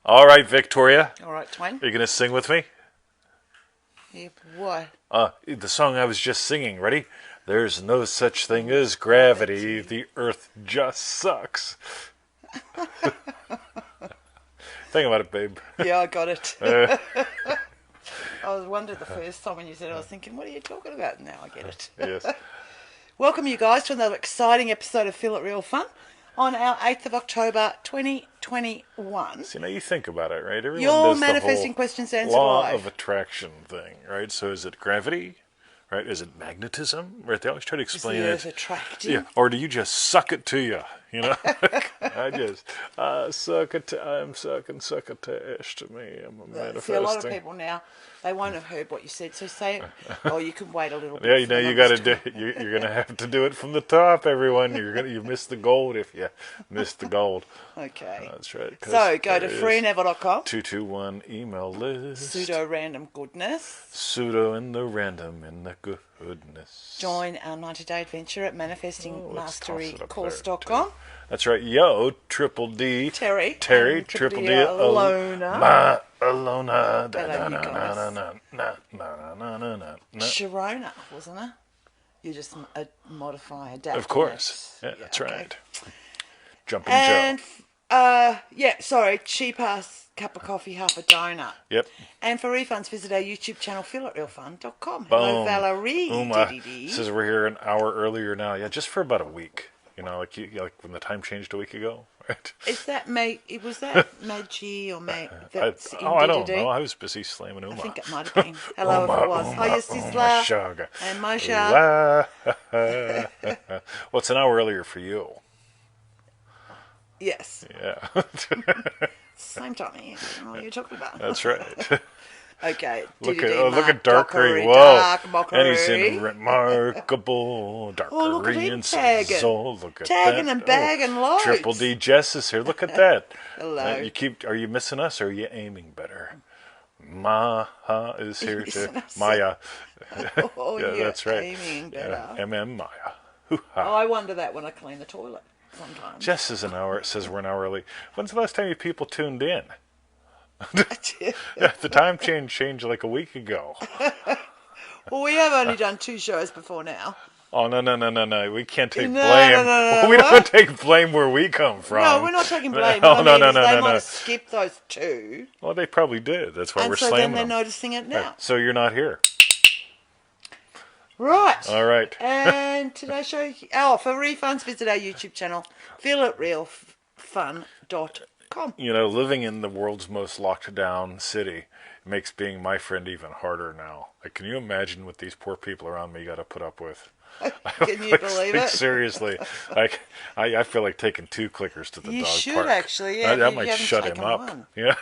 All right, Victoria. All right, Twain. Are you going to sing with me? Yeah, what? The song I was just singing. Ready? There's no such thing as gravity. The earth just sucks. Think about it, babe. Yeah, I got it. I was wondering the first time when you said it, I was thinking, what are you talking about? Now I get it. Yes. Welcome you guys to another exciting episode of Feel It Real Fun on our 8th of October 2021. See, now you think about it, right? Everyone You're does manifesting the questions whole answered law live. of attraction thing, right? So is it gravity? Right? Is it magnetism? Right? They always try to explain Is the it. earth attracting? Yeah. Or do you just suck it to you? You know? I just suck it. I'm sucking succotash to me. I'm a manifesting. See, a lot of people now, they won't have heard what you said, so say it. Oh, you can wait a little bit. Yeah, you know, you got to do. You're gonna have to do it from the top, everyone. You miss the gold if you miss the gold. Okay. That's right. So go to freeneville.com. 221 email list. Pseudo random goodness. Pseudo in the random in the goodness. Join our 90-day adventure at manifestingmasterycourse.com. That's right. Yo, Triple D. Terry, Triple D. Alona. Alona. Sharona, wasn't it? You just modify, adapt. Of course. Yeah, that's okay. right. Jumping and, Joe. cheap ass cup of coffee, half a donut. Yep. And for refunds, visit our YouTube channel, feelitrealfun.com. Hello, Valerie. DDD. Says we're here an hour earlier now. Yeah, just for about a week. You know, like when the time changed a week ago, right? Is that was that Maggie or Mag? That's I don't know. I was busy slamming Uma. I think it might have been. Hello, if it was. Hiya, Syzzle. And Moshe. Well, it's an hour earlier for you. Yes. Yeah. Same time here. I don't know what you're talking about. That's right. Okay. Look DDD at Darkery. Whoa. Dark mockery. And he's in remarkable Darkery look at him and tagging. Syzzle. Look at tagging that. and bagging loads. Triple D Jess is here. Look at that. Hello. Are you missing us or are you aiming better? Maha is here too. Maya. Oh, yeah, that's right. Aiming better. MM Maya. Oh, I wonder that when I clean the toilet sometimes. Jess is an hour. It says we're an hour early. When's the last time you people tuned in? The time changed like a week ago. Well, we have only done 2 shows before now. Oh, no. We can't take blame. No, we don't take blame where we come from. No, we're not taking blame. No. They might have skipped those 2. Well, they probably did. That's why we're so slamming then they're them. noticing it now. Right. So you're not here. Right. All right. And today's show... for refunds, visit our YouTube channel, feelitrealfun.com. You know, living in the world's most locked down city makes being my friend even harder now. Like, can you imagine what these poor people around me got to put up with? Can you believe it? Seriously, like I feel like taking 2 clickers to the you dog should park. Actually, yeah. That might shut him up. One. Yeah.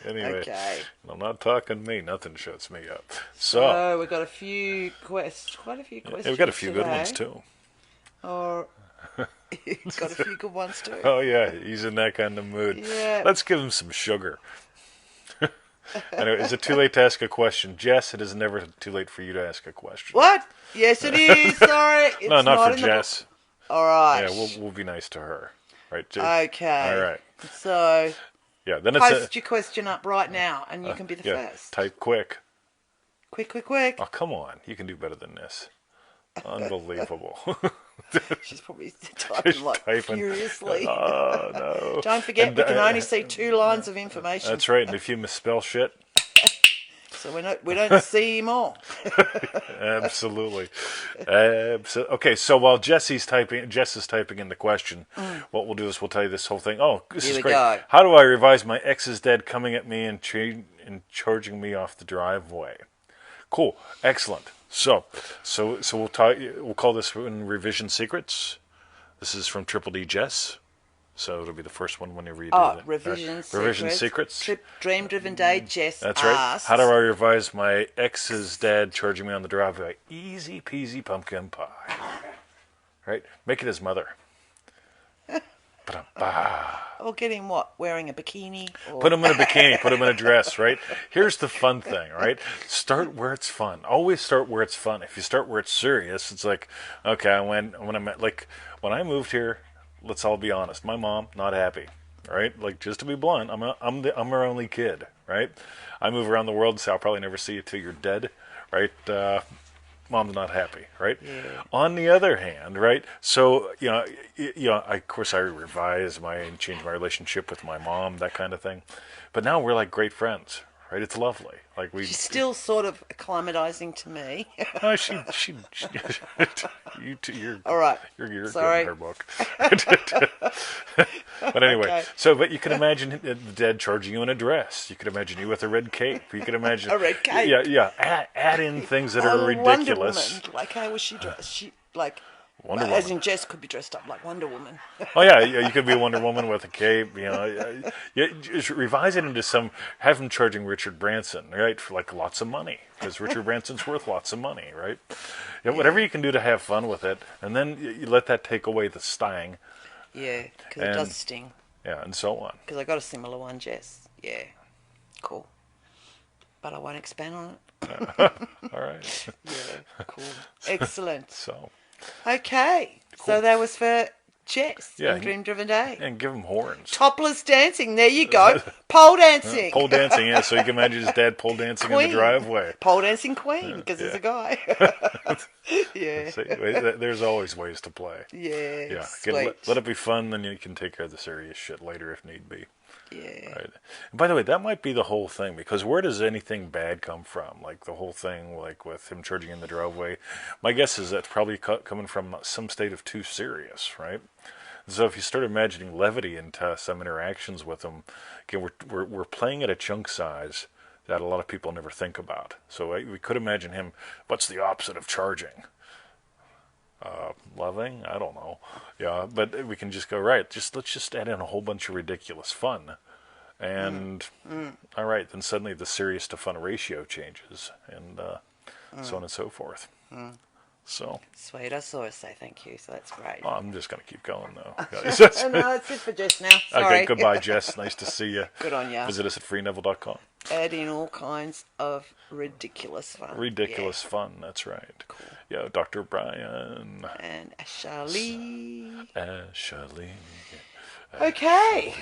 Anyway, okay. I'm not talking me. Nothing shuts me up. So we've got quite a few questions. Yeah, we've got a few good ones too. Or you've got a few good ones too. Oh yeah, he's in that kind of mood. Yeah. Let's give him some sugar. Anyway, is it too late to ask a question? Jess, it is never too late for you to ask a question. What? Yes, it is. Sorry. It's no, not for in Jess. All right. Yeah, we'll be nice to her. Right, okay. All right. So, yeah, then post your question up right now, and you can be the first. Type quick. Quick. Oh, come on. You can do better than this. Unbelievable. She's probably typing furiously. Oh, no. Don't forget, we can only see 2 lines of information. That's right, and if you misspell shit... So we don't see more. Absolutely. Okay, so while Jess is typing in the question, what we'll do is we'll tell you this whole thing. Oh, this is great. Go. How do I revise my ex's dad coming at me and charging me off the driveway? Cool. Excellent. So we'll call this one Revision Secrets. This is from Triple D Jess. So it'll be the first one whenever you do that. Revision Secrets. Dream Driven Day, Jess That's right. asks, How do I revise my ex's dad charging me on the driveway? Easy peasy pumpkin pie. Right? Make it his mother. Or get him what? Wearing a bikini? Or... Put him in a bikini. Put him in a dress, right? Here's the fun thing, right? Start where it's fun. Always start where it's fun. If you start where it's serious, it's like, okay, when I moved here, let's all be honest. My mom, not happy. right? Like, just to be blunt, I'm her only kid, right? I move around the world and say I'll probably never see you till you're dead, right? Mom's not happy, right? Yeah. On the other hand, right? So of course, I revise and change my relationship with my mom, that kind of thing. But now we're like great friends, right? It's lovely. Like She's still sort of acclimatizing to me. she you two, All right. you're Sorry. good in her book. But anyway, Okay. but you can imagine the dead charging you in a dress. You could imagine you with a red cape. You could imagine A red cape. Yeah. Add in things that are Wonder ridiculous. Woman. Like, how was she dressed? She, like, Wonder as Woman. in Jess could be dressed up like Wonder Woman. Oh yeah, you could be Wonder Woman with a cape. You just revise it into have him charging Richard Branson, right, for like lots of money, because Richard Branson's worth lots of money, right? Whatever you can do to have fun with it, and then you let that take away the sting. Yeah, because it does sting. Yeah, and so on. Because I got a similar one, Jess. Yeah, cool. But I won't expand on it. All right. Yeah, cool. Excellent. So. Okay, so that was for Jess in Dream Driven Day. And give him horns. Topless dancing, there you go. Pole dancing. Pole dancing, yeah, so you can imagine his dad pole dancing in the driveway. Pole dancing queen, because he's a guy. Yeah. See, there's always ways to play. Yeah, Sweet. Let it be fun, then you can take care of the serious shit later if need be. Yeah. Right. And by the way, that might be the whole thing, because where does anything bad come from? Like the whole thing, like with him charging in the driveway. My guess is that's probably coming from some state of too serious, right? So if you start imagining levity into some interactions with him, again, we're playing at a chunk size that a lot of people never think about. So we could imagine him. What's the opposite of charging? Loving? I don't know. Yeah, but we can just go, right, let's just add in a whole bunch of ridiculous fun. And, all right, then suddenly the serious to fun ratio changes, and so on and so forth. So. Sweet, I saw her say thank you, so that's great. Oh, I'm just going to keep going, though. No, that's it for Jess now. Sorry. Okay, goodbye, Jess. Nice to see you. Good on ya. Visit us at freeneville.com. Add in all kinds of ridiculous fun. Ridiculous fun, that's right. Cool. Yeah, Dr. Brian. And Charlie. Charlie. Okay.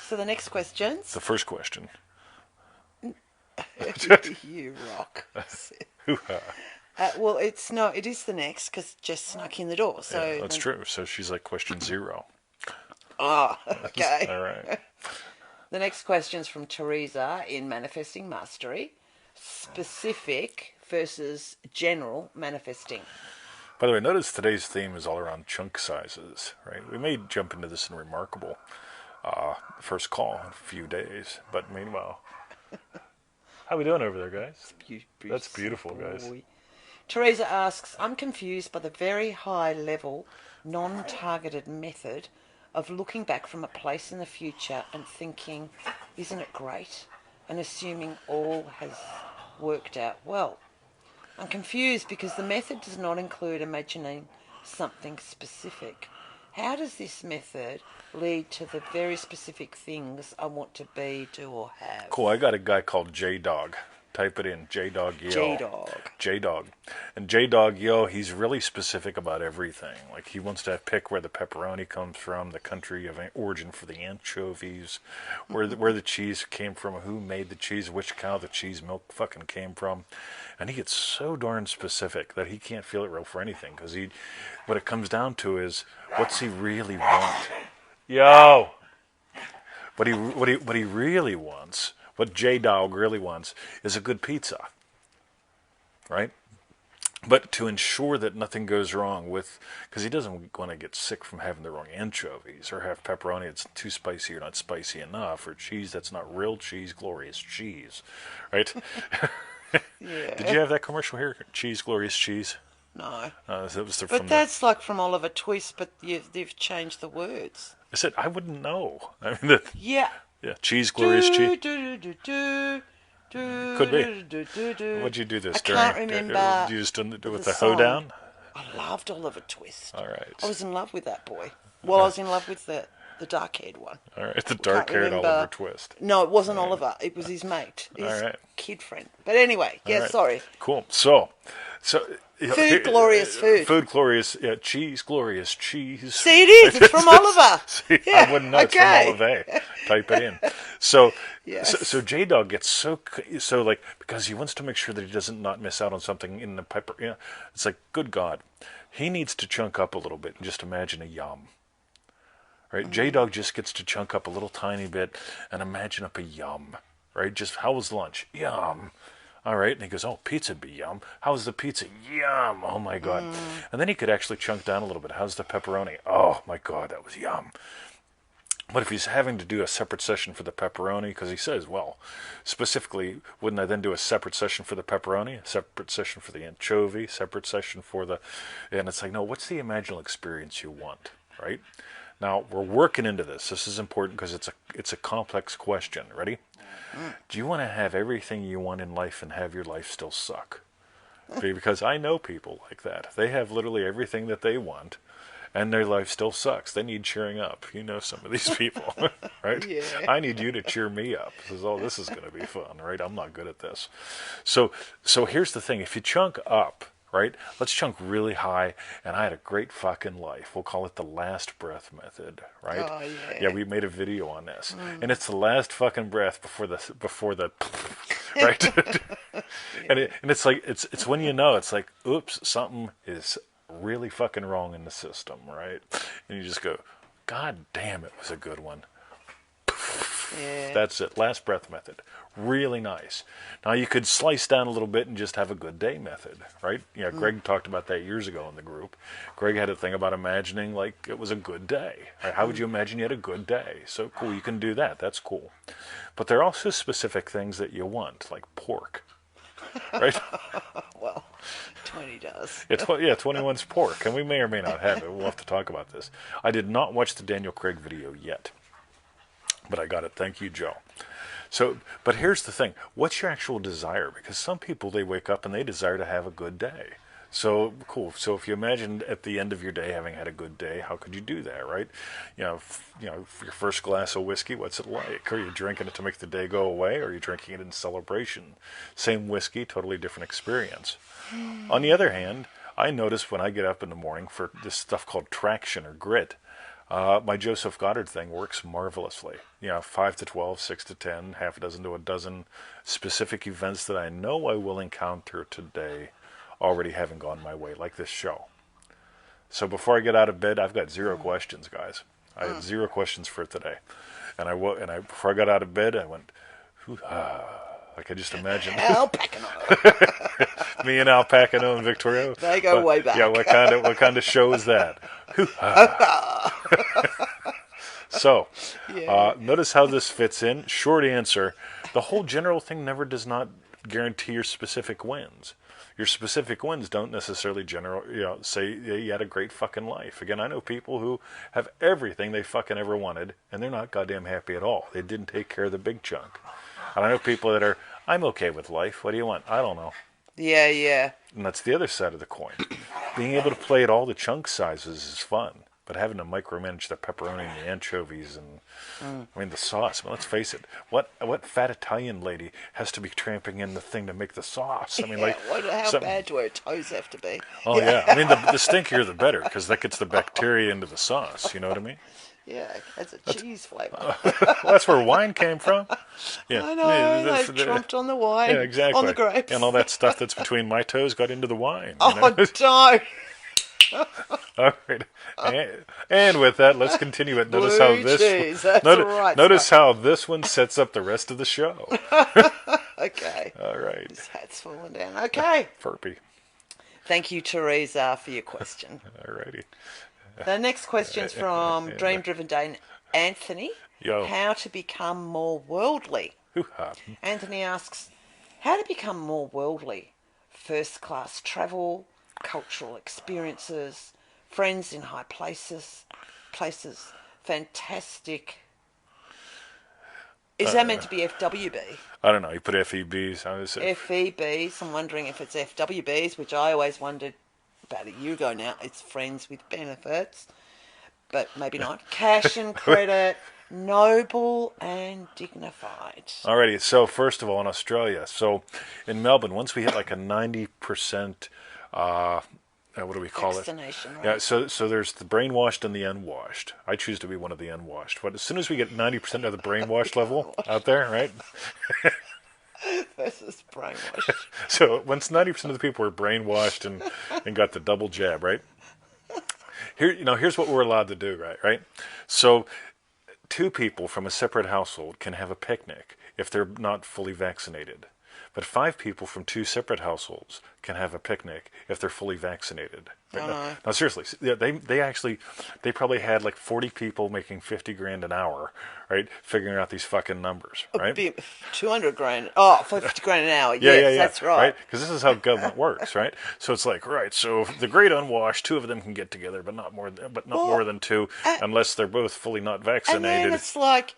So the next questions. The first question. You rock. Hoo-ha. Well, it is the next, because Jess snuck in the door. So Yeah, that's true. So she's like question 0. Ah, okay. All right. The next question is from Theresa in Manifesting Mastery. Specific versus general manifesting. By the way, notice today's theme is all around chunk sizes, right? We may jump into this in Remarkable first call in a few days, but meanwhile, how we doing over there, guys? That's beautiful, guys. Theresa asks, I'm confused by the very high level, non-targeted method of looking back from a place in the future and thinking, isn't it great? And assuming all has worked out well. I'm confused because the method does not include imagining something specific. How does this method lead to the very specific things I want to be, do, or have? Cool, I got a guy called J-Dog. Type it in, J-Dog Yo. J-Dog. J-Dog. And J-Dog Yo, he's really specific about everything. Like, he wants to pick where the pepperoni comes from, the country of origin for the anchovies, where the cheese came from, who made the cheese, which cow the cheese milk fucking came from. And he gets so darn specific that he can't feel it real for anything. Because what it comes down to is, what's he really want? Yo! What he really wants... What J-Dog really wants is a good pizza, right? But to ensure that nothing goes wrong because he doesn't want to get sick from having the wrong anchovies, or have pepperoni that's too spicy or not spicy enough, or cheese that's not real cheese, glorious cheese, right? Yeah. Did you have that commercial here? Cheese, glorious cheese? No. But that's like from Oliver Twist, but they've changed the words. I said, I wouldn't know. I mean, yeah. Yeah, cheese, glorious cheese. Could be. What'd you do this during? I can't remember. Did you just do it with the hoedown? I loved Oliver Twist. All right. I was in love with that boy. Well, I was in love with the dark-haired one. All right, the dark-haired Oliver Twist. No, it wasn't Oliver. It was his mate. His all right. kid friend. But anyway, yeah, right. sorry. Cool. So Food, glorious food. Food, glorious, yeah, cheese, glorious cheese. See, it is. It's from Oliver. See, Yeah, I wouldn't know. It's from Oliver. Type it in. Yes. So J-Dog gets so like, because he wants to make sure that he doesn't not miss out on something in the pepper. You know, it's like, good God, he needs to chunk up a little bit and just imagine a yum. Right? J-Dog just gets to chunk up a little tiny bit and imagine up a yum. Right? Just, how was lunch? Yum. All right. And he goes, oh, pizza'd be yum. How's the pizza? Yum. Oh, my God. And then he could actually chunk down a little bit. How's the pepperoni? Oh, my God, that was yum. But if he's having to do a separate session for the pepperoni, because he says, well, specifically, wouldn't I then do a separate session for the pepperoni, a separate session for the anchovy, separate session for the... And it's like, no, what's the imaginal experience you want, right? Now, we're working into this. This is important because it's a complex question. Ready? Do you want to have everything you want in life and have your life still suck? Because I know people like that. They have literally everything that they want, and their life still sucks. They need cheering up. You know some of these people, right? Yeah. I need you to cheer me up. Says, oh, this is going to be fun, right? I'm not good at this. So here's the thing. If you chunk up, right? Let's chunk really high, and I had a great fucking life. We'll call it the last breath method, right? Oh, yeah. Yeah, we made a video on this, and it's the last fucking breath before the, right? And it's like it's when you know, it's like, oops, something is really fucking wrong in the system, right? And you just go, God damn, it was a good one. Yeah. That's it. Last breath method. Really nice. Now you could slice down a little bit and just have a good day method, right? Yeah, Greg talked about that years ago in the group. Greg had a thing about imagining like it was a good day. Right? How would you imagine you had a good day? So cool, you can do that. That's cool. But there are also specific things that you want, like pork, right? Well, 20 does. Yeah, 21's pork, and we may or may not have it. We'll have to talk about this. I did not watch the Daniel Craig video yet, but I got it. Thank you, Joe. So, but here's the thing. What's your actual desire? Because some people, they wake up and they desire to have a good day. So, cool. So if you imagine at the end of your day having had a good day, how could you do that, right? You know, your first glass of whiskey, what's it like? Are you drinking it to make the day go away, or are you drinking it in celebration? Same whiskey, totally different experience. On the other hand, I notice when I get up in the morning for this stuff called traction or grit, my Joseph Goddard thing works marvelously. 5 to 12, 6 to 10, half a dozen to a dozen specific events that I know I will encounter today already having gone my way, like this show. So before I get out of bed, I've got 0 questions, guys. I had 0 questions for today. And before I got out of bed, I went, like I just imagined. Al Pacino. Me and Al Pacino and Victoria. They go way back. Yeah, what kind of show is that? So, notice how this fits in. Short answer, the whole general thing never does not guarantee your specific wins. Your specific wins don't necessarily say you had a great fucking life. Again, I know people who have everything they fucking ever wanted, and they're not goddamn happy at all. They didn't take care of the big chunk. And I know people that are, I'm okay with life. What do you want? I don't know. Yeah. And that's the other side of the coin. Being able to play at all the chunk sizes is fun. But having to micromanage the pepperoni and the anchovies and, I mean, the sauce. Well, let's face it. What fat Italian lady has to be tramping in the thing to make the sauce? I mean, how bad do her toes have to be? Oh, yeah. I mean, the stinkier the better, because that gets the bacteria into the sauce. You know what I mean? Yeah, that's cheese flavour. Well, that's where wine came from. Yeah. I know, they've trumped on the wine. Yeah, exactly. On the grapes. And all that stuff that's between my toes got into the wine. Don't. All right. And with that, let's continue it. Notice how this notice how this one sets up the rest of the show. Okay. All right. This hat's falling down. Okay. Furpy. Thank you, Theresa, for your question. All righty. The next question's from Dream Driven Dane Anthony. Yo. How to become more worldly. Hoo-ha. Anthony asks, how to become more worldly? First class travel, cultural experiences, friends in high places, fantastic. Is that meant to be FWB? I don't know. You put FEBs. FEBs. I'm wondering if it's FWBs, which I always wondered about a year ago now. It's friends with benefits, but maybe not. Cash and credit, noble and dignified. Alrighty. So first of all, in Australia, so in Melbourne, once we hit like a 90% what do we call it? Vaccination, right? Yeah, so there's the brainwashed and the unwashed. I choose to be one of the unwashed. But as soon as we get 90% of the brainwashed level out there, right? Versus brainwashed. So once 90% of the people are brainwashed and got the double jab, right? Here's what we're allowed to do, right? So 2 people from a separate household can have a picnic if they're not fully vaccinated. But 5 people from 2 separate households can have a picnic if they're fully vaccinated. Right? Now, seriously, they probably had like 40 people making 50 grand an hour, right? Figuring out these fucking numbers, right? 200 grand. Oh, 50 grand an hour. Yeah, Yes, that's right. Because this is how government works, right? So it's like, right, so the great unwashed, 2 of them can get together, but not more than 2, unless they're both fully not vaccinated. And then it's like,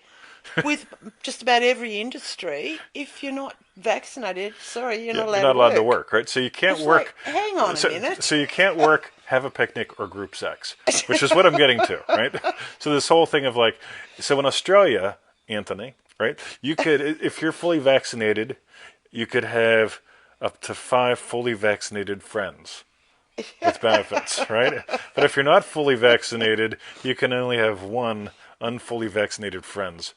with just about every industry, if you're not vaccinated, sorry, you're not allowed to work, right? So you can't work. Like, hang on a minute. So you can't work, have a picnic, or group sex, which is what I'm getting to, right? So this whole thing of like, so in Australia, Anthony, right? You could, if you're fully vaccinated, you could have up to 5 fully vaccinated friends with benefits, right? But if you're not fully vaccinated, you can only have 1 unfully vaccinated friends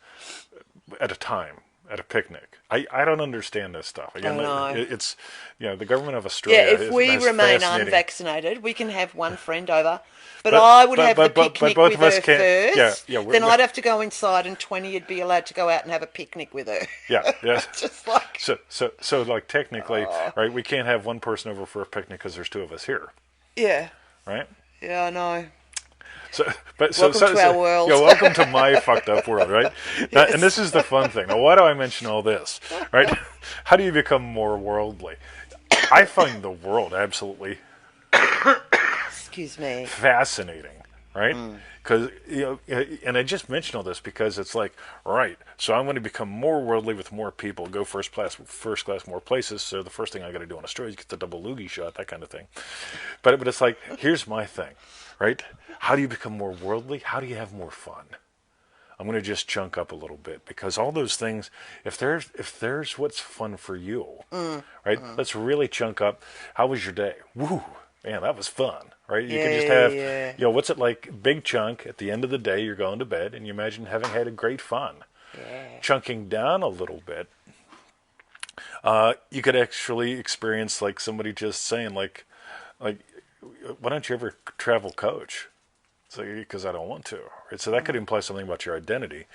at a time at a picnic. I don't understand this stuff. Again, it's the government of Australia. Yeah, if we remain unvaccinated, we can have 1 friend over, but I would have the picnic with her first. Then I'd have to go inside, and 20 would be allowed to go out and have a picnic with her. Yeah. Just like so like technically, right? We can't have 1 person over for a picnic because there's 2 of us here. Yeah. Right. Yeah, I know. Welcome to our world. Yeah, welcome to my fucked up world, right? Now, and this is the fun thing. Now, why do I mention all this, right? How do you become more worldly? I find the world absolutely excuse me, fascinating, right? Because and I just mentioned all this because it's like, right, so I'm going to become more worldly with more people, go first class more places. So the first thing I got to do in Australia is get the double loogie shot, that kind of thing. But it's like, here's my thing, right? How do you become more worldly? How do you have more fun? I'm going to just chunk up a little bit because all those things, if there's what's fun for you, right? Let's really chunk up. How was your day? Woo, man, that was fun, right? You can just have, what's it like? Big chunk at the end of the day. You're going to bed, and you imagine having had a great fun. Yeah. Chunking down a little bit, you could actually experience like somebody just saying like, why don't you ever travel coach? So, because I don't want to. Right? So that could imply something about your identity.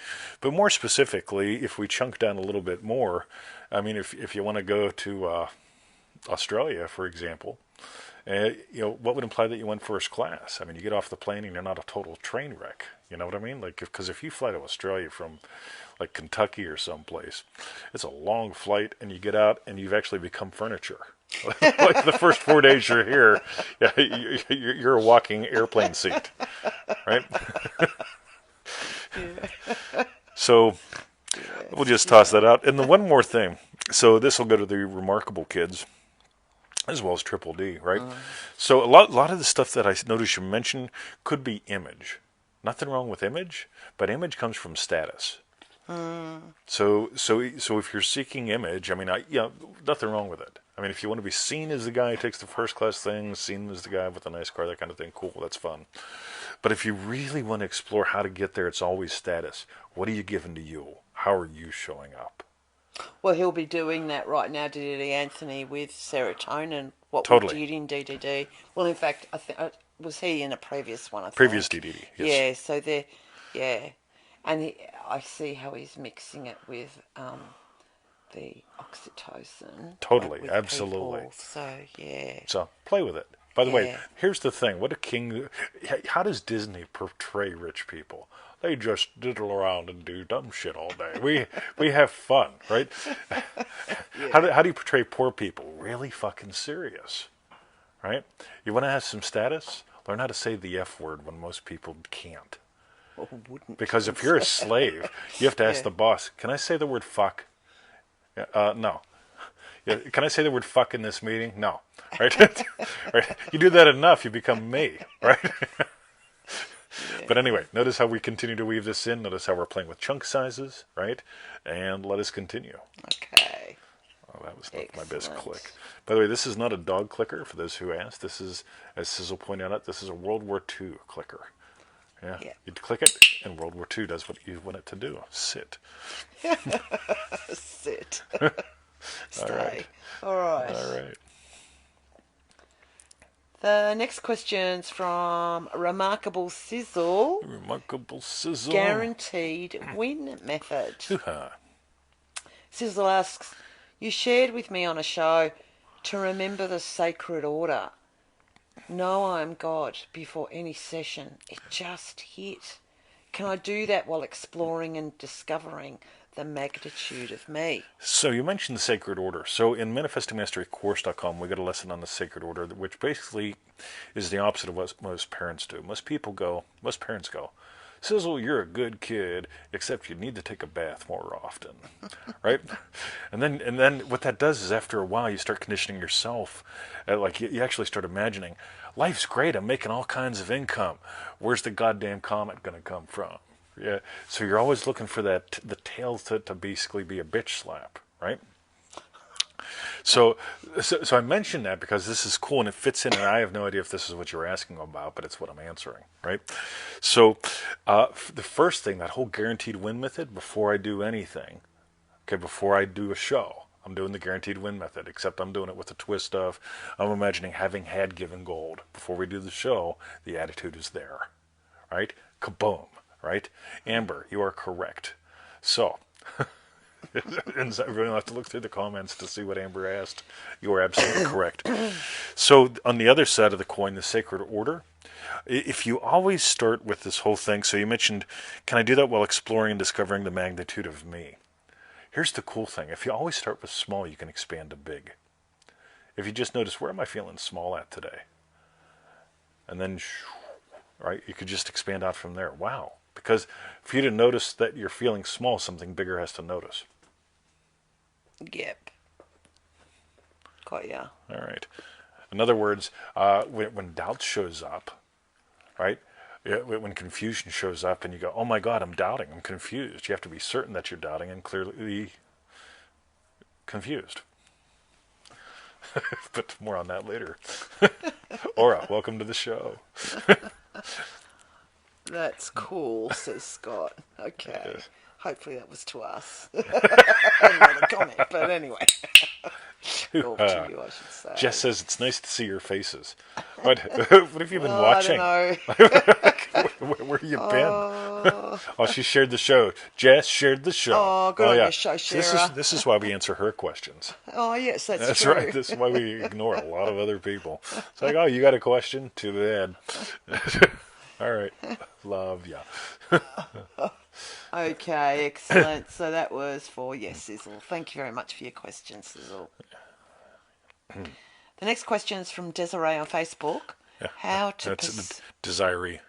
But more specifically, if we chunk down a little bit more, I mean, if you want to go to Australia, for example, what would imply that you went first class? I mean, you get off the plane and you're not a total train wreck. You know what I mean? Like, because if you fly to Australia from like Kentucky or someplace, it's a long flight, and you get out and you've actually become furniture. Like the first 4 days you're here, you're a walking airplane seat, right? So we'll just toss that out. And the one more thing. So this will go to the remarkable kids, as well as Triple D, right? So a lot of the stuff that I noticed you mentioned could be image. Nothing wrong with image, but image comes from status. So if you're seeking image, I mean, nothing wrong with it. I mean, if you want to be seen as the guy who takes the first class thing, seen as the guy with a nice car, that kind of thing, cool, that's fun. But if you really want to explore how to get there, it's always status. What are you giving to you? How are you showing up? Well, he'll be doing that right now, DDD Anthony, with serotonin, what Totally. we did in DDD. Well, in fact, I think was he in a previous one, I think. Previous DDD, yes. Yeah, so and I see how he's mixing it with the oxytocin. Totally, with absolutely. people. So, yeah. So play with it. By the way, here's the thing. How does Disney portray rich people? They just diddle around and do dumb shit all day. We have fun, right? How do you portray poor people? Really fucking serious, right? You want to have some status? Learn how to say the F word when most people can't. Well, wouldn't. Because if you're a slave, you have to ask the boss, can I say the word fuck? No. Yeah, can I say the word fuck in this meeting? No. Right? Right? You do that enough, you become me, right? But anyway, notice how we continue to weave this in. Notice how we're playing with chunk sizes, right? And let us continue. Okay. Oh, that was not my best Excellent. click. By the way, this is not a dog clicker, for those who asked. This is, as Syzzle pointed out, this is a World War II clicker. Yeah. Yeah. You'd click it, and World War II does what you want it to do. Sit. Sit. All right. Stay. All right. All right. The next question's from Remarkable Syzzle. Remarkable Syzzle. Guaranteed win method. Hoo-ha. Syzzle asks, you shared with me on a show to remember the sacred order. Know I am God before any session. It just hit. Can I do that while exploring and discovering the magnitude of me? So you mentioned the sacred order. So in manifestingmasterycourse.com, we got a lesson on the sacred order, which basically is the opposite of what most parents do. Most parents go, Syzzle, you're a good kid, except you need to take a bath more often, right? And then what that does is after a while you start conditioning yourself, like you actually start imagining, life's great, I'm making all kinds of income. Where's the goddamn comet going to come from? Yeah, so you're always looking for that the tail to basically be a bitch slap, right? So I mentioned that because this is cool and it fits in, and I have no idea if this is what you're asking about, but it's what I'm answering, right? So the first thing, that whole guaranteed win method, before I do anything, okay, before I do a show, I'm doing the guaranteed win method, except I'm doing it with a twist of, I'm imagining having had given gold. Before we do the show, the attitude is there, right? Kaboom, right? Amber, you are correct. So, and everyone will have to look through the comments to see what Amber asked. You are absolutely correct. So on the other side of the coin, the sacred order, if you always start with this whole thing, so you mentioned, can I do that while exploring and discovering the magnitude of me? Here's the cool thing. If you always start with small, you can expand to big. If you just notice, where am I feeling small at today? And then, right, you could just expand out from there. Wow. Because for you to notice that you're feeling small, something bigger has to notice. Yep. Got ya. All right. In other words, when doubt shows up, right? When confusion shows up and you go, oh my God, I'm doubting, I'm confused. You have to be certain that you're doubting and clearly confused. But more on that later. Aura, welcome to the show. That's cool, says Scott. Okay. Yes. Hopefully that was to us. Not a comment, but anyway. Or to you, I should say. Jess says it's nice to see your faces. What have you been watching? I don't know. Where you been? Oh, she shared the show. Jess shared the show. Oh, good on your show, Shara. This is why we answer her questions. Oh, yes, that's That's true. right. This is why we ignore a lot of other people. It's like, oh, you got a question? Too bad. All right. Love ya. Okay, excellent. So that was for Syzzle. Thank you very much for your question, Syzzle. The next question is from Desiree on Facebook. Yeah, How to that's Desiree.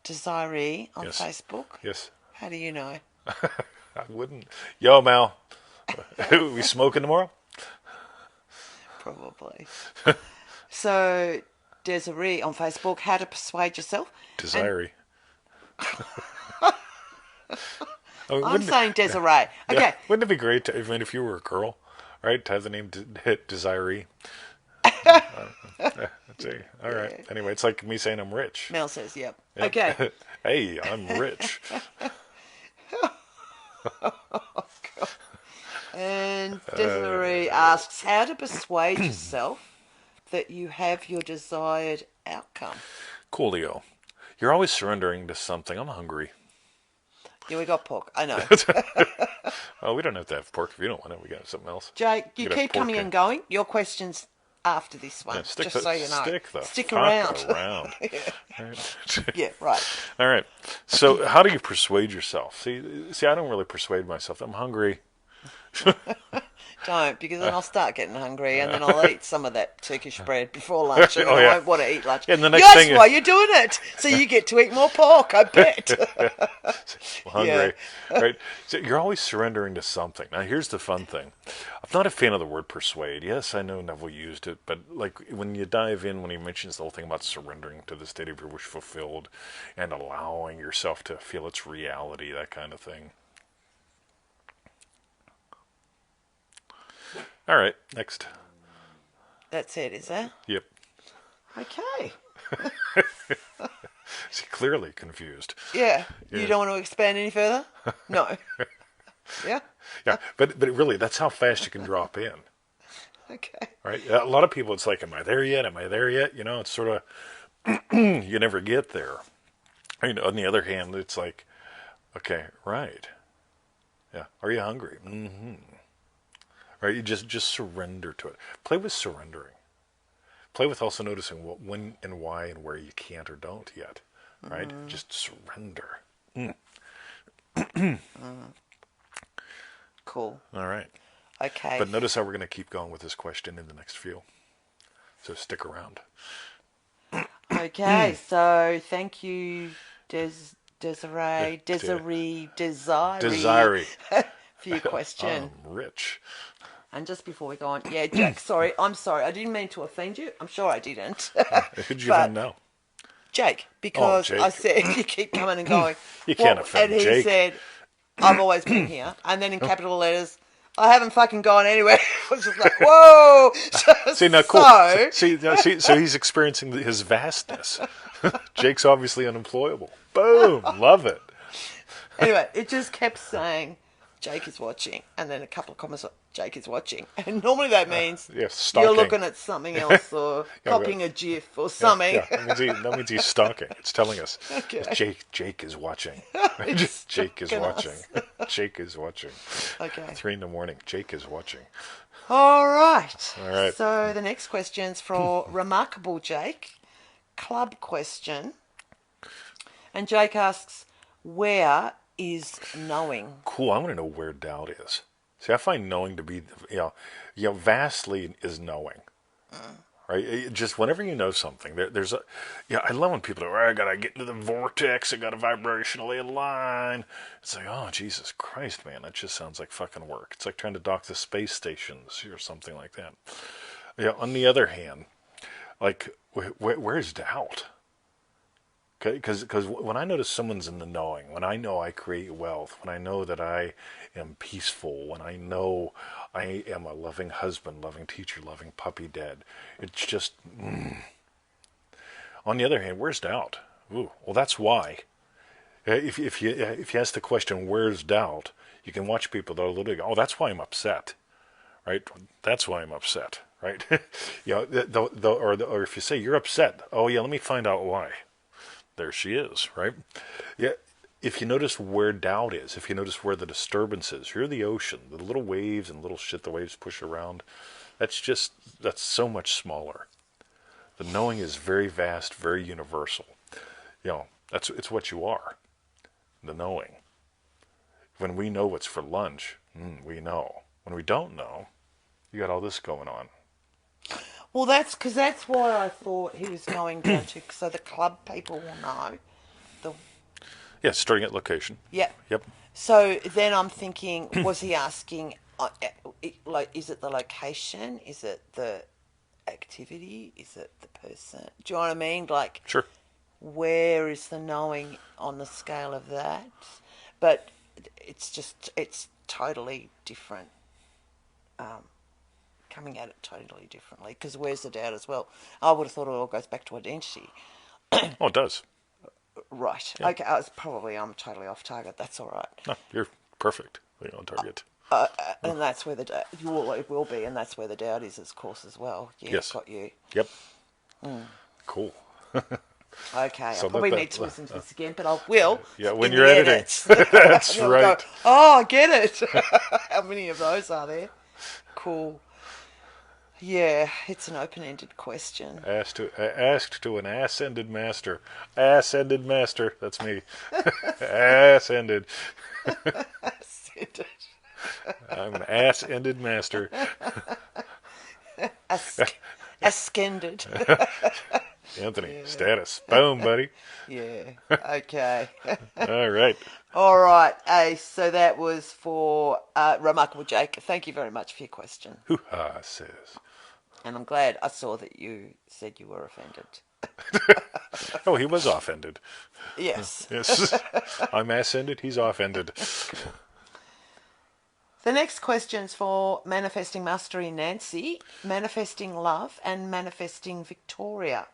Desiree on Yes. Facebook? Yes. How do you know? I wouldn't. Yo, Mal. We smoking tomorrow? Probably. So, Desiree on Facebook, How to Persuade Yourself. Desiree. I'm saying Desiree. Okay. Yeah, wouldn't it be great to, even if you were a girl, right, to have the name Desiree? Let's see. All right. Yeah. Anyway, it's like me saying I'm rich. Mel says, yep. Yep. Okay. Hey, I'm rich. And Desiree asks, how to persuade yourself that you have your desired outcome. Coolio. You're always surrendering to something. I'm hungry. Yeah, we got pork. I know. Oh, we don't have to have pork if you don't want it. We got something else. Jake, you could have keep pork coming in. and going. Your questions after this one, Yeah, just so you know. Stick around. around. Right. Yeah, right. All right. So, how do you persuade yourself? See, I don't really persuade myself. I'm hungry. Don't, because then I'll start getting hungry, and then I'll eat some of that Turkish bread before lunch, and Oh, then yeah. I won't want to eat lunch. Yeah, and the next That's thing is- why you're doing it, so you get to eat more pork, I bet. I'm hungry. Right. So you're always surrendering to something. Now, here's the fun thing. I'm not a fan of the word persuade. Yes, I know Neville used it, but like when you dive in, when he mentions the whole thing about surrendering to the state of your wish fulfilled and allowing yourself to feel its reality, that kind of thing. All right, next. That's it, is it? Yep. Okay. Is he clearly confused? Yeah. Yeah. You don't want to expand any further? No. Yeah. Yeah, but really, that's how fast you can drop in, Okay. right? A lot of people, it's like, am I there yet? Am I there yet? You know, it's sort of, you never get there. On the other hand, it's like, okay, right. Yeah. Are you hungry? Mm-hmm. Right. You just surrender to it. Play with surrendering. Play with also noticing what, when, and why, and where you can't or don't yet. Right. Just surrender. Cool. All right. Okay. But notice how we're going to keep going with this question in the next few. So stick around. Okay. So thank you, Yeah, Desiree, Desiree. for your question. Rich. And just before we go on, yeah, Jack, sorry, I'm sorry. I didn't mean to offend you. I'm sure I didn't. Who'd you But even know? Jake, because Jake. I said you keep coming and going. You can't offend And he Jake. said, I've always been here. And then in capital letters, I haven't fucking gone anywhere. I was just like, whoa. See, now, cool. So, So he's experiencing his vastness. Jake's obviously unemployable. Boom. Love it. anyway, it just kept saying, Jake is watching. And then a couple of comments, Jake is watching. And normally that means Yeah, stalking. you're looking at something else or copying a GIF or something. Yeah, that means he's stalking. It's telling us. Okay. Jake is watching. It's Jake is stalking watching. us. Jake is watching. Okay. 3 a.m. Jake is watching. All right. All right. So the next question's for Remarkable Jake. Club question. And Jake asks, where is knowing? Cool. I want to know where doubt is. See, I find knowing to be, vastly is knowing. Right? Just whenever you know something, there's a, I love when people are, I gotta get into the vortex, I gotta vibrationally align. It's like, oh, Jesus Christ, man, that just sounds like fucking work. It's like trying to dock to space stations or something like that. Yeah. On the other hand, like, where's doubt? Because when I notice someone's in the knowing, when I know I create wealth, when I know that I am peaceful, when I know I am a loving husband, loving teacher, loving puppy dad, it's just. On the other hand, where's doubt? Ooh, well, that's why. If you ask the question, where's doubt, you can watch people that are literally, oh, that's why I'm upset, right? That's why I'm upset, right? Or if you say you're upset, oh yeah, let me find out why. There she is, right? Yeah. If you notice where doubt is, if you notice where the disturbance is, you're the ocean, the little waves and little shit the waves push around, that's so much smaller. The knowing is very vast, very universal. It's what you are. The knowing. When we know what's for lunch, we know. When we don't know, you got all this going on. Well, that's why I thought he was going down to, so the club people will know. Yeah, starting at location. Yep. Yep. So then I'm thinking, was he asking, is it the location? Is it the activity? Is it the person? Do you know what I mean? Like, Sure. where is the knowing on the scale of that? But it's totally different. Coming at it totally differently, because where's the doubt as well? I would have thought it all goes back to identity. Oh, it does. Right. Yeah. Okay. I'm totally off target. That's all right. No, you're perfect. On target. And that's where it will be, and that's where the doubt is, of course, as well. Yeah, Yes. got you. Yep. Cool. Okay. So I probably that- need to listen to this again, but I will. Yeah, when in you're the editing. edits. That's And I'll right. go, oh, I get it. How many of those are there? Cool. Yeah, it's an open-ended question. Asked to an ass-ended master. Ass-ended master. That's me. Ass-ended. I'm an ass-ended master. Ascended. Anthony, status. Boom, buddy. Yeah. Okay. All right. All right. So that was for Remarkable Jake. Thank you very much for your question. Hoo-ha, says. And I'm glad I saw that you said you were offended. Oh, he was off-ended. Yes. Yes. I'm ass-ended. He's off-ended. The next question's for Manifesting Mastery Nancy, Manifesting Love, and Manifesting Victoria.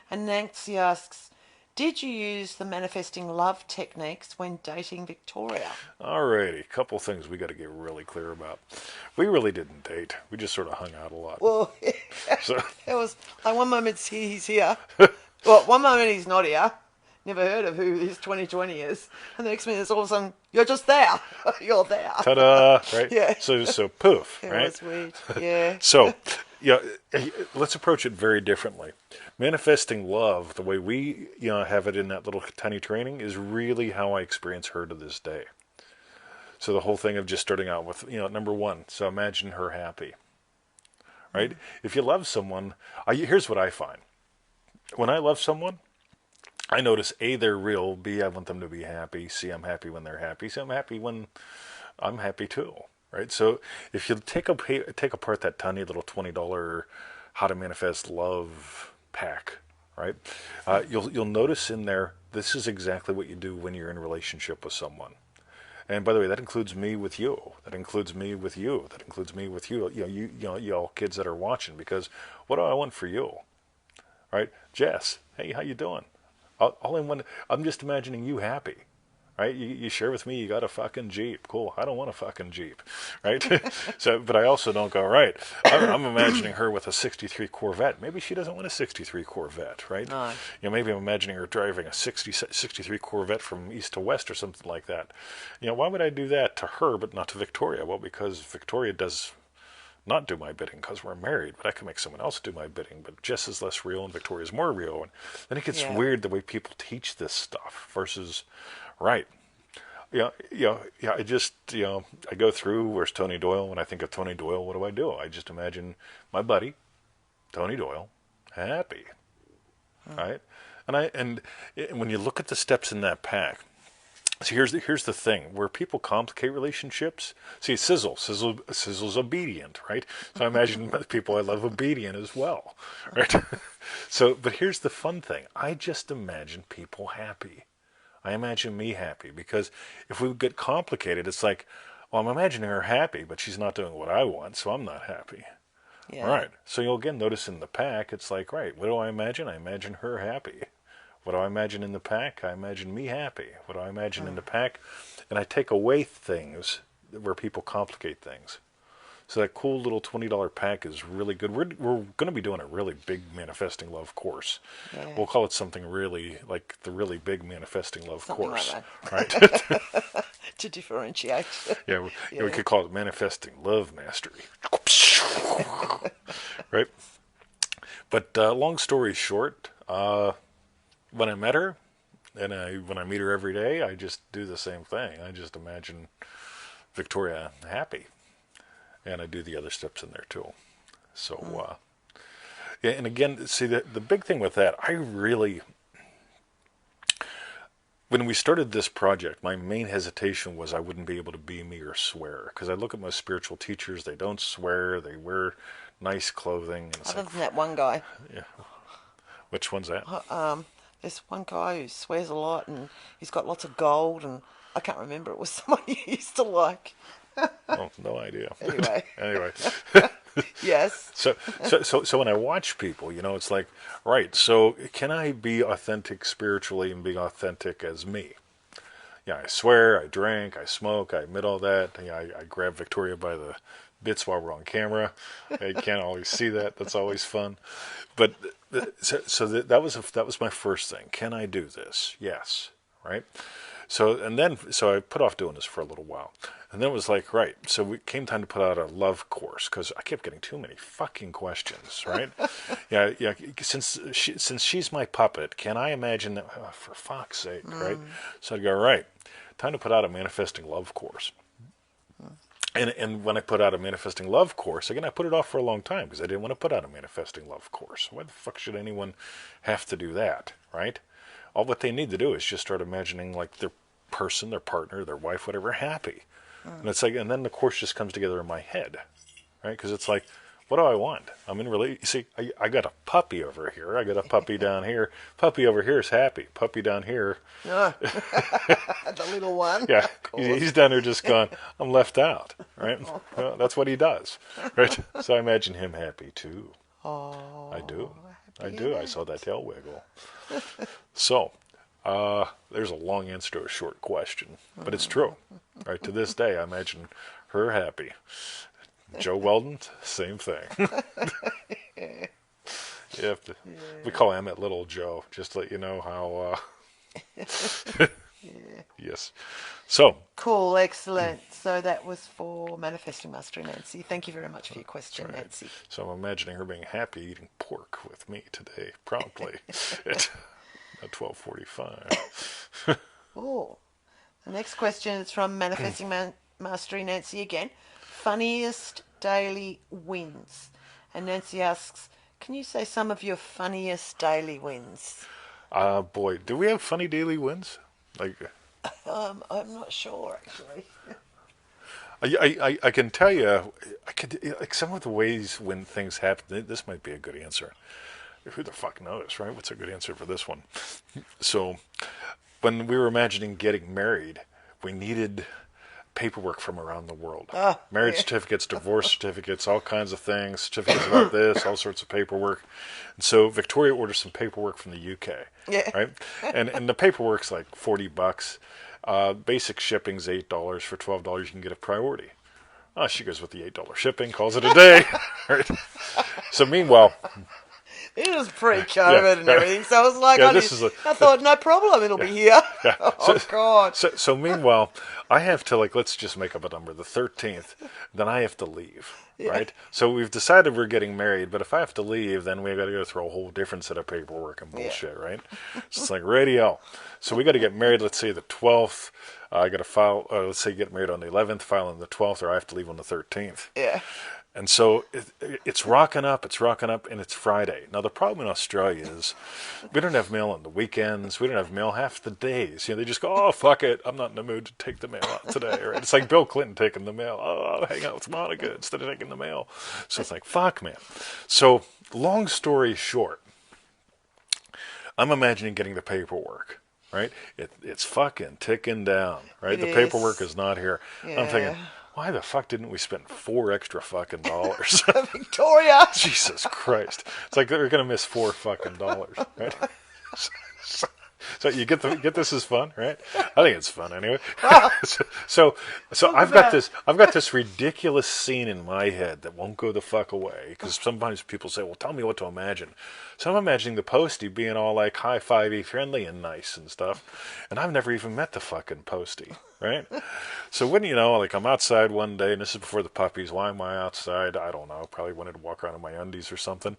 And Nancy asks, did you use the Manifesting Love techniques when dating Victoria? Alrighty, a couple things we got to get really clear about. We really didn't date. We just sort of hung out a lot. Well, So it was like one moment he's here. Well, one moment he's not here. Never heard of who his 2020 is. And the next minute, it's all of a sudden, you're just there. You're there. ta-da, right? Yeah. So poof, It right? was weird. Yeah. So, yeah, let's approach it very differently. Manifesting love, the way we, have it in that little tiny training, is really how I experience her to this day. So the whole thing of just starting out with, number one. So imagine her happy, right? If you love someone, here's what I find. When I love someone, I notice A, they're real. B, I want them to be happy. C, I'm happy when they're happy. C, I'm happy when I'm happy too. Right? So if you take apart that tiny little $20 How to Manifest Love pack, right? You'll notice in there, this is exactly what you do when you're in a relationship with someone. And by the way, that includes me with you. That includes me with you. That includes me with you. You all kids that are watching. Because what do I want for you? Right? Jess, hey, how you doing? All I want, I'm just imagining you happy, right? You share with me you got a fucking Jeep. Cool. I don't want a fucking Jeep, right? So, but I also don't go, right, I'm imagining her with a 63 Corvette. Maybe she doesn't want a 63 Corvette, right? No. Maybe I'm imagining her driving a 63 Corvette from east to west or something like that. Why would I do that to her but not to Victoria? Well, because Victoria does not do my bidding because we're married, but I can make someone else do my bidding. But Jess is less real and Victoria's more real. And then it gets weird the way people teach this stuff versus, right. I just, I go through, where's Tony Doyle? When I think of Tony Doyle, what do? I just imagine my buddy, Tony Doyle, happy, right? And when you look at the steps in that pack, so here's the thing where people complicate relationships. See, Syzzle's obedient, right? So I imagine people I love obedient as well, right? So, but here's the fun thing: I just imagine people happy. I imagine me happy because if we get complicated, it's like, well, I'm imagining her happy, but she's not doing what I want, so I'm not happy. Yeah. Right. So you'll again notice in the pack, it's like, right, what do I imagine? I imagine her happy. What do I imagine in the pack? I imagine me happy. What do I imagine in the pack? And I take away things where people complicate things. So that cool little $20 pack is really good. We're going to be doing a really big Manifesting Love course. Yeah. We'll call it something really like the really big Manifesting Love Something course. like that. Right? To differentiate. Yeah, we could call it Manifesting Love Mastery. Right? But long story short, when I met her, and when I meet her every day, I just do the same thing. I just imagine Victoria happy. And I do the other steps in there too. So, yeah, and again, see, the big thing with that, when we started this project, my main hesitation was I wouldn't be able to be me or swear. Because I look at my spiritual teachers, they don't swear, they wear nice clothing. And it's Other than that one guy. Yeah. Which one's that? There's one guy who swears a lot and he's got lots of gold and I can't remember. It was someone you used to like. Oh, no idea. Anyway. Anyway. Yes. So when I watch people, it's like, right, so can I be authentic spiritually and be authentic as me? Yeah, I swear, I drink, I smoke, I admit all that. I grab Victoria by the bits while we're on camera. I can't always see that. That's always fun. But that was my first thing. Can I do this? Yes. Right? So I put off doing this for a little while. And then it was like, right, so it came time to put out a love course because I kept getting too many fucking questions, right? yeah. Since she's my puppet, can I imagine that? Oh, for fuck's sake, right? So I'd go, right, time to put out a Manifesting Love course. And when I put out a Manifesting Love course, again, I put it off for a long time because I didn't want to put out a Manifesting Love course. Why the fuck should anyone have to do that, right? All what they need to do is just start imagining like their person, their partner, their wife, whatever, happy. And it's like, and then the course just comes together in my head, right? Because it's like, what do I want? I'm in really. You see, I got a puppy over here. I got a puppy down here. Puppy over here is happy. Puppy down here. Oh. The little one. Yeah, Of course. he's down there just going, I'm left out, right? Well, that's what he does, right? So I imagine him happy too. Oh, I do. I happy do. I ant. saw that tail wiggle. So, there's a long answer to a short question, but it's true. Right, to this day, I imagine her happy. Joe Weldon, same thing. We call Emmett Little Joe, just to let you know how. Yes. So. Cool, excellent. So that was for Manifesting Mastery Nancy. Thank you very much for your question, Right. Nancy. So I'm imagining her being happy eating pork with me today, promptly at 12:45. Oh, the next question is from Manifesting Mastery Nancy again. Funniest daily wins. And Nancy asks, can you say some of your funniest daily wins? Boy, do we have funny daily wins? Like, I'm not sure, actually. I can tell you, like some of the ways when things happen. This might be a good answer. Who the fuck knows, right? What's a good answer for this one? So, when we were imagining getting married, we needed paperwork from around the world. Marriage certificates, divorce certificates, all kinds of things, certificates about this, all sorts of paperwork. And so Victoria ordered some paperwork from the UK. Yeah. Right? And the paperwork's like $40. Basic shipping's $8. For $12 you can get a priority. She goes with the $8 shipping, calls it a day. Right? So meanwhile, It was pre-COVID and everything, so I was like, Yeah, I thought, no problem, it'll be here. Yeah. Oh, God. So meanwhile, I have to, like, let's just make up a number, the 13th, then I have to leave, right? So we've decided we're getting married, but if I have to leave, then we've got to go through a whole different set of paperwork and bullshit, right? So it's like, radio. So we got to get married, let's say the 12th. I got to file, let's say get married on the 11th, file on the 12th, or I have to leave on the 13th. Yeah. And so it's rocking up, and it's Friday. Now, the problem in Australia is we don't have mail on the weekends. We don't have mail half the days. They just go, oh, fuck it. I'm not in the mood to take the mail out today. Right? It's like Bill Clinton taking the mail. Oh, I'll hang out with Monica instead of taking the mail. So it's like, fuck, man. So long story short, I'm imagining getting the paperwork. Right? It's fucking ticking down. Right? The paperwork is not here. Yeah. I'm thinking, why the fuck didn't we spend $4 extra fucking dollars? Victoria! Jesus Christ. It's like they're going to miss $4 fucking dollars, right? So you get this as fun, right? I think it's fun anyway. So I've got this ridiculous scene in my head that won't go the fuck away, because sometimes people say, well, tell me what to imagine. So I'm imagining the postie being all like high-fivey, friendly and nice and stuff, and I've never even met the fucking postie, right? So when like I'm outside one day, and this is before the puppies. Why am I outside? I don't know. Probably wanted to walk around in my undies or something,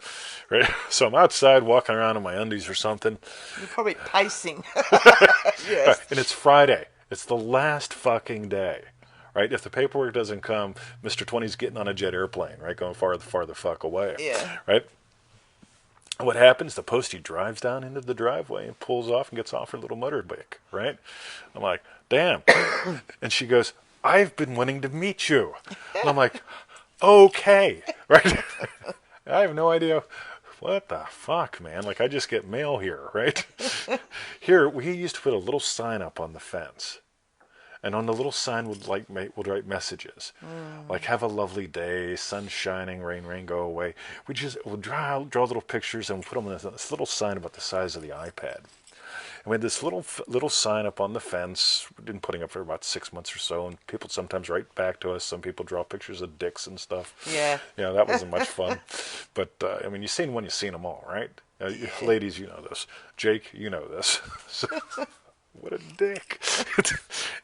right? So I'm outside walking around in my undies or something. You're probably pacing. Yes. Right. And it's Friday. It's the last fucking day, right? If the paperwork doesn't come, Mr. 20's getting on a jet airplane, right? Going far the fuck away, Yeah. right? What happens? The postie drives down into the driveway and pulls off and gets off her little motorbike, right? I'm like, damn. And she goes, I've been wanting to meet you. And I'm like, okay, right? I have no idea. What the fuck, man? Like, I just get mail here, right? Here, we used to put a little sign up on the fence. And on the little sign would write messages. Like, have a lovely day, sun shining, rain, go away. We'll draw little pictures and put them on this little sign about the size of the iPad. And we had this little sign up on the fence. We've been putting up for about 6 months or so, and people sometimes write back to us. Some people draw pictures of dicks and stuff. Yeah. That wasn't much fun. But, you've seen one, you've seen them all, right? Ladies, you know this. Jake, you know this. So, what a dick.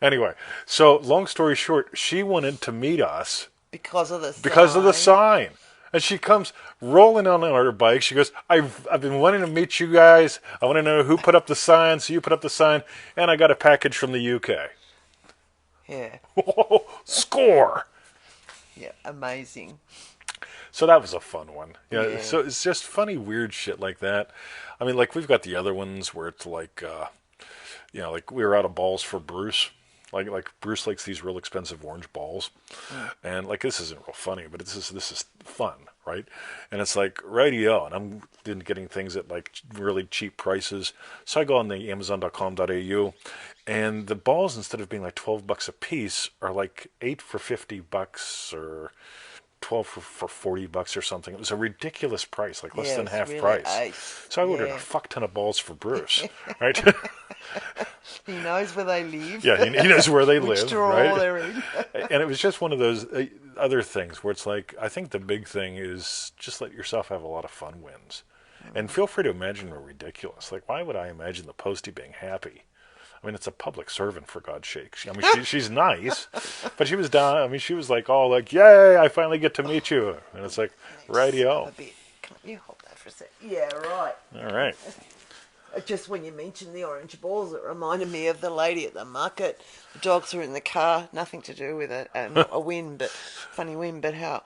Anyway, so long story short, she wanted to meet us. Because of the sign. And she comes rolling on her bike. She goes, I've been wanting to meet you guys. I want to know who put up the sign. So you put up the sign. And I got a package from the UK. Yeah. Score! Yeah, amazing. So that was a fun one. Yeah. So it's just funny, weird shit like that. I mean, like, we've got the other ones where it's like, like we were out of balls for Bruce. Like Bruce likes these real expensive orange balls, and like this isn't real funny, but this is fun, right? And it's like radio, and I'm getting things at like really cheap prices. So I go on the Amazon.com.au, and the balls, instead of being like $12 a piece, are like 8 for $50 or 12 for $40 or something. It was a ridiculous price, like less than half really price. ace. So I ordered Yeah. a fuck ton of balls for Bruce, right? He knows where they live. Yeah, he knows where they Which live, drawer right? they're in. And it was just one of those other things where it's like, I think the big thing is just let yourself have a lot of fun wins. And feel free to imagine the ridiculous. Like, why would I imagine the postie being happy? I mean, it's a public servant, for God's sakes. I mean, she's nice, but she was down. I mean, she was like, all like, yay, I finally get to meet you. And it's like, radio. A bit. Can't you hold that for a sec? Yeah, right. All right. Just when you mentioned the orange balls, it reminded me of the lady at the market. The dogs were in the car, nothing to do with it, not a win, but funny win, but how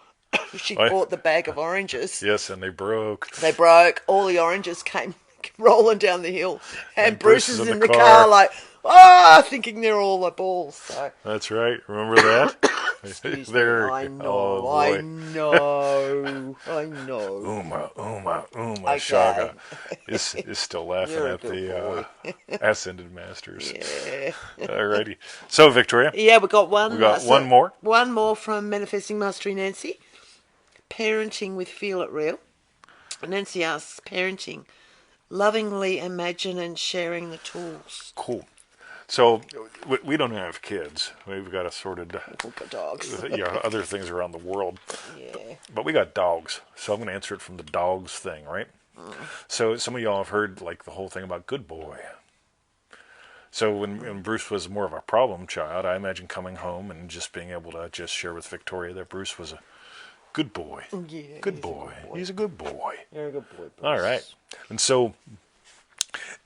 she bought the bag of oranges. Yes, and they broke. They broke. All the oranges came rolling down the hill, and Bruce Bruce is is in in the the car. car like, ah, thinking they're all the balls. So. That's right. Remember that? Excuse There. me. I know. Oh, I boy. know. I know. Uma, Okay. Shaga is still laughing You're a at good the Ascended Masters. Yeah. Alrighty. So, Victoria, Yeah, we got one. we got one more. One more from Manifesting Mastery Nancy. Parenting with Feel It Real. Nancy asks, parenting, lovingly imagine and sharing the tools. Cool. So, we don't have kids. We've got assorted Dogs. other things around the world. Yeah. But we got dogs. So I'm going to answer it from the dogs thing, right? So some of y'all have heard like the whole thing about good boy. So when Bruce was more of a problem child, I imagine coming home and just being able to just share with Victoria that Bruce was a good boy. Yeah. Good boy. He's a good boy. You're a good boy, Bruce. All right. And so,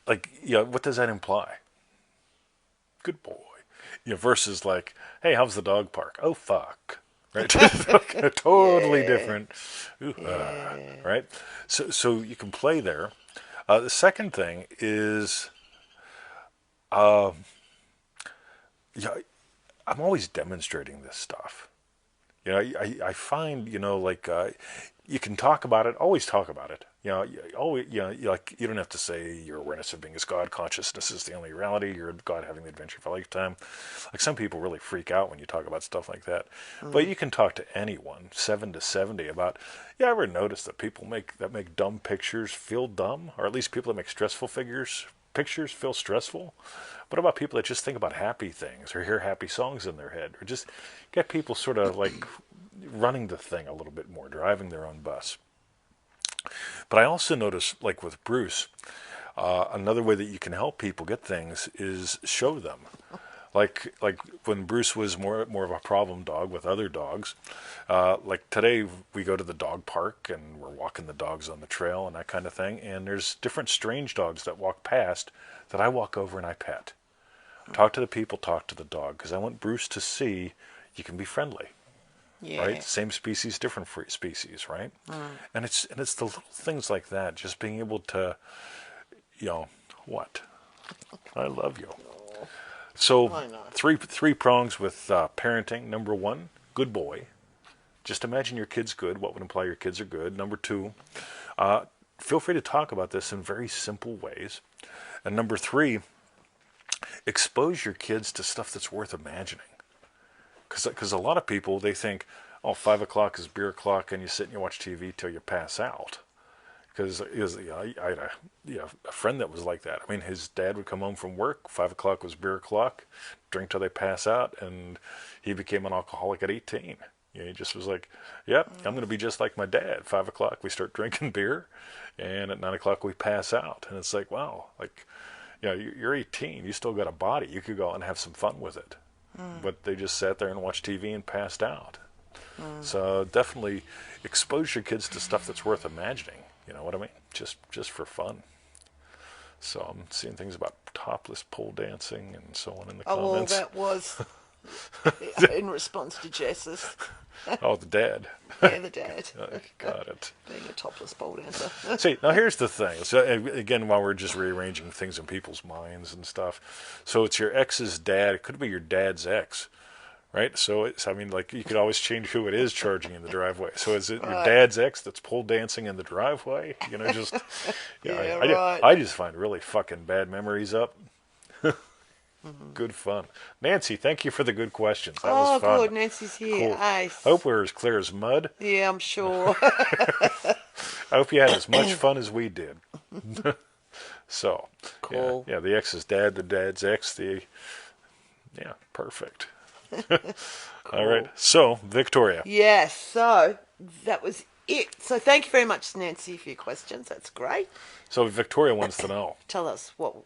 like, yeah, what does that imply? Good boy. Versus like, hey, how's the dog park? Oh, fuck. Right? Totally different. Ooh, right? So you can play there. The second thing is, yeah, I'm always demonstrating this stuff. I find, like, you can talk about it, always talk about it. Like, you don't have to say your awareness of being is God, consciousness is the only reality, you're God having the adventure of a lifetime. Like, some people really freak out when you talk about stuff like that. But you can talk to anyone, 7 to 70, about, you ever notice that people make dumb pictures feel dumb? Or at least people that make stressful pictures feel stressful? What about people that just think about happy things or hear happy songs in their head, or just get people sort of like running the thing a little bit more, driving their own bus? But I also notice, like with Bruce, another way that you can help people get things is show them. Like when Bruce was more of a problem dog with other dogs. Like today we go to the dog park and we're walking the dogs on the trail and that kind of thing. And there's different strange dogs that walk past that I walk over and I pet. Talk to the people, talk to the dog, because I want Bruce to see you can be friendly. Yeah. Right? Same species, different species, right? And it's the little things like that, just being able to, what? I love you. So three prongs with parenting. Number one, good boy. Just imagine your kid's good. What would imply your kids are good? Number two, feel free to talk about this in very simple ways. And number three, expose your kids to stuff that's worth imagining. Because a lot of people, they think, 5 o'clock is beer o'clock, and you sit and you watch TV till you pass out. Because I had a friend that was like that. I mean, his dad would come home from work, 5 o'clock was beer o'clock, drink till they pass out, and he became an alcoholic at 18. He just was like, yep, I'm going to be just like my dad. 5 o'clock we start drinking beer, and at 9 o'clock we pass out. And it's like, wow, like, you're 18, you still got a body. You could go out and have some fun with it. But they just sat there and watched TV and passed out. So definitely expose your kids to stuff that's worth imagining. You know what I mean? Just for fun. So I'm seeing things about topless pole dancing and so on in the comments. Well, that was in response to Jess's. Oh, the dad. Yeah, the dad. Got it. Being a topless pole dancer. See, now here's the thing. So again, while we're just rearranging things in people's minds and stuff, so it's your ex's dad. It could be your dad's ex, right? So I mean, like you could always change who it is charging in the driveway. So is it your dad's ex that's pole dancing in the driveway? You know, just Yeah, I, right. I just find really fucking bad memories up. Good fun. Nancy, thank you for the good questions. That was fun. Good. Nancy's here. Cool. Ace. I hope we're as clear as mud. Yeah, I'm sure. I hope you had as much fun as we did. So, Cool. yeah, the ex's dad, the dad's ex, yeah, perfect. All right. So, Victoria. Yes, so that was it. So thank you very much, Nancy, for your questions. That's great. So, Victoria wants to know. Tell us what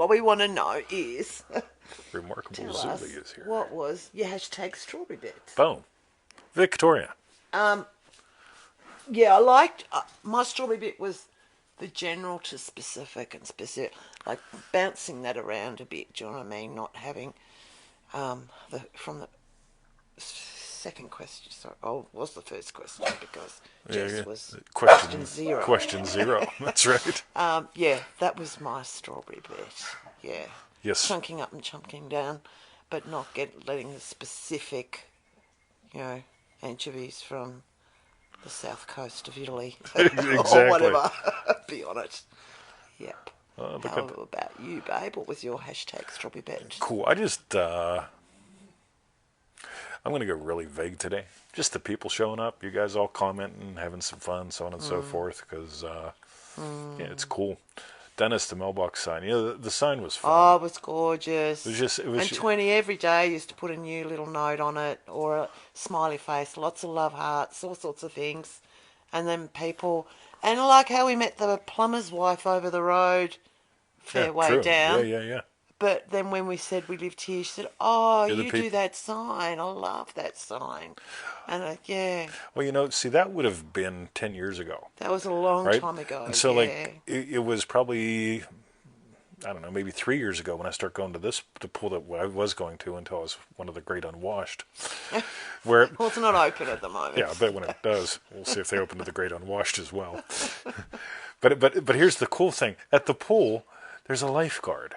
we want to know is Remarkable tell us Zuli is here. what was your hashtag strawberry bits. Boom. Victoria. Yeah, I liked my strawberry bit was the general to specific and specific, like bouncing that around a bit. Do you know what I mean? Not having from the second question. Sorry, was the first question because Jess was question zero. Question zero. That's right. Yeah, that was my strawberry bit. Yeah. Yes. Chunking up and chunking down, but not letting the specific, anchovies from the south coast of Italy Exactly. or whatever be on it. Yep. How Look about you, babe? What was your hashtag strawberry bit? Cool. I'm going to go really vague today. Just the people showing up, you guys all commenting, having some fun, so on and so forth, because, yeah, it's cool. Dennis, the mailbox sign. The sign was fun. Oh, it was gorgeous. It was and 20 every day used to put a new little note on it or a smiley face, lots of love hearts, all sorts of things. And then people, and I like how we met the plumber's wife over the road, fair way true. down. Yeah. But then when we said we lived here, she said, "Oh, Yeah, you do that sign. I love that sign." And yeah. Well, see, that would have been 10 years ago. That was a long right? time ago. And so, yeah. it was probably, I don't know, maybe 3 years ago when I started going to the pool that I was going to until I was one of the great unwashed. Where, well, it's not open at the moment. Yeah, I bet when it does, we'll see if they open to the great unwashed as well. But here's the cool thing: at the pool, there's a lifeguard.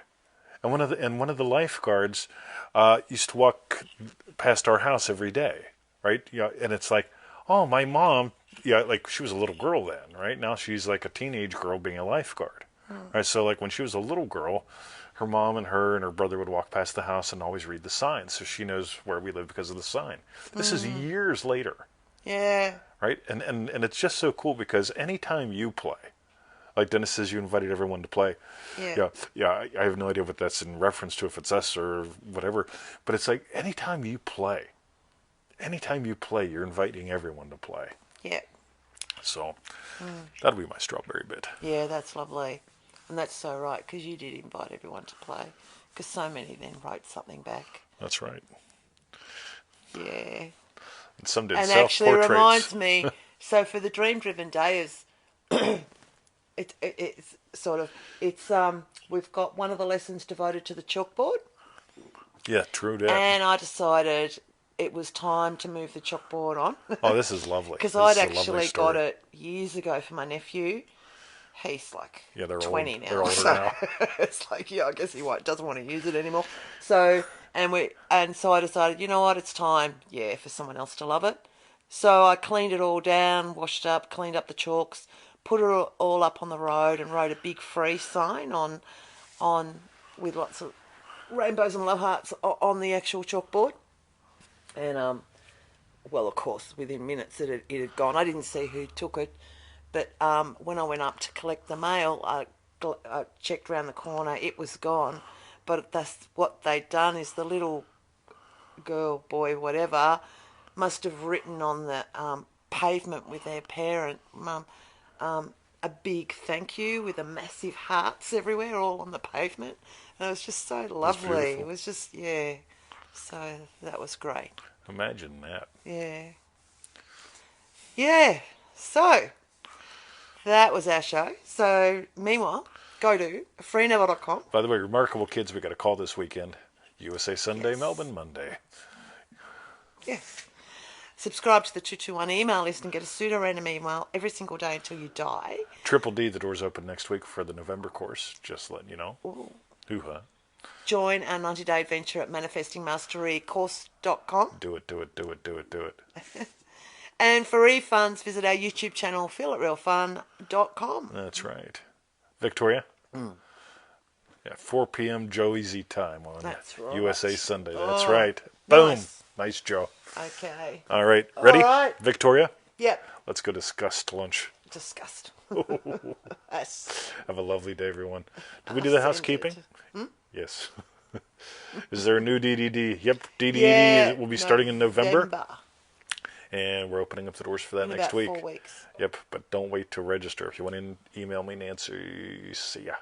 And one of the lifeguards used to walk past our house every day, right? And it's like, oh, my mom, like she was a little girl then, right? Now she's like a teenage girl being a lifeguard, right? So like when she was a little girl, her mom and her brother would walk past the house and always read the sign, so she knows where we live because of the sign. This is years later, Yeah. right? And it's just so cool because anytime you play. Like Dennis says, you invited everyone to play. Yeah. I have no idea what that's in reference to, if it's us or whatever. But it's like anytime you play, you're inviting everyone to play. Yeah. So that'll be my strawberry bit. Yeah, that's lovely. And that's so right, because you did invite everyone to play. Because so many then wrote something back. That's right. Yeah. And some did And self-portraits. actually reminds me, so for the Dream Driven Days, it's sort of, we've got one of the lessons devoted to the chalkboard. Yeah, true that. And I decided it was time to move the chalkboard on. Oh, this is lovely. Because I'd actually got it years ago for my nephew. He's like 20 old. now. They're older so now. it's like, I guess he doesn't want to use it anymore. So, so I decided, you know what, it's time, for someone else to love it. So I cleaned it all down, washed up, cleaned up the chalks, put it all up on the road and wrote a big free sign on with lots of rainbows and love hearts on the actual chalkboard. And, well, of course, within minutes it had gone. I didn't see who took it. But when I went up to collect the mail, I checked round the corner. It was gone. But that's what they'd done is the little girl, boy, whatever, must have written on the pavement with their parent, mum, a big thank you with a massive hearts everywhere, all on the pavement. And it was just so lovely. It was just, So that was great. Imagine that. Yeah. Yeah. So that was our show. So, meanwhile, go to freeneville.com. By the way, Remarkable Kids, we got a call this weekend. USA Sunday, Yes. Melbourne Monday. Yes. Subscribe to the 221 email list and get a pseudo-random email every single day until you die. Triple D, the door's open next week for the November course. Just letting you know. Ooh. Hoo-ha. Join our 90-day adventure at manifestingmasterycourse.com. Do it, do it, do it, do it, do it. And for refunds, visit our YouTube channel, feelitrealfun.com. That's right. Victoria? Yeah, 4 p.m. Joe Easy time on That's right. USA Sunday. That's Oh, right. Boom. nice. Nice, Joe. Okay. All right. Ready? All right. Victoria? Yep. Let's go discuss lunch. Disgust. Yes. Have a lovely day, everyone. Did we do the housekeeping? Yes. Is there a new DDD? Yep, DDD will be starting in November. And we're opening up the doors for that next about week. 4 weeks. Yep, but don't wait to register. If you want to email me, Nancy. See ya.